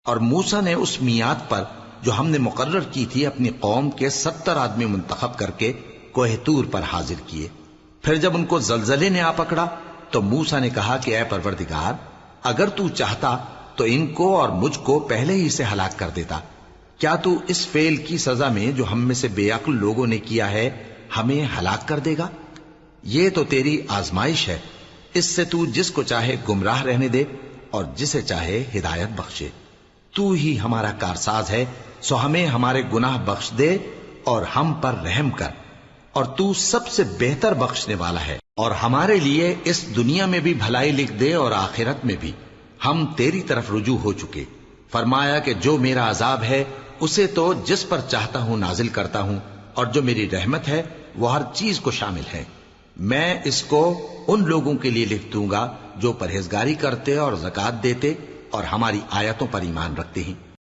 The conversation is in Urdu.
اور موسیٰ نے اس میعاد پر جو ہم نے مقرر کی تھی اپنی قوم کے 70 آدمی منتخب کر کے کوہ طور پر حاضر کیے۔ پھر جب ان کو زلزلے نے آ پکڑا تو موسیٰ نے کہا کہ اے پروردگار، اگر تو چاہتا تو ان کو اور مجھ کو پہلے ہی سے ہلاک کر دیتا۔ کیا تو اس فعل کی سزا میں جو ہم میں سے بے عقل لوگوں نے کیا ہے ہمیں ہلاک کر دے گا؟ یہ تو تیری آزمائش ہے، اس سے تو جس کو چاہے گمراہ رہنے دے اور جسے چاہے ہدایت بخشے۔ تو ہی ہمارا کارساز ہے، سو ہمیں ہمارے گناہ بخش دے اور ہم پر رحم کر، اور تو سب سے بہتر بخشنے والا ہے۔ اور ہمارے لیے اس دنیا میں بھی بھلائی لکھ دے اور آخرت میں بھی، ہم تیری طرف رجوع ہو چکے۔ فرمایا کہ جو میرا عذاب ہے اسے تو جس پر چاہتا ہوں نازل کرتا ہوں، اور جو میری رحمت ہے وہ ہر چیز کو شامل ہے۔ میں اس کو ان لوگوں کے لیے لکھ دوں گا جو پرہیزگاری کرتے اور زکوٰۃ دیتے اور ہماری آیتوں پر ایمان رکھتے ہیں۔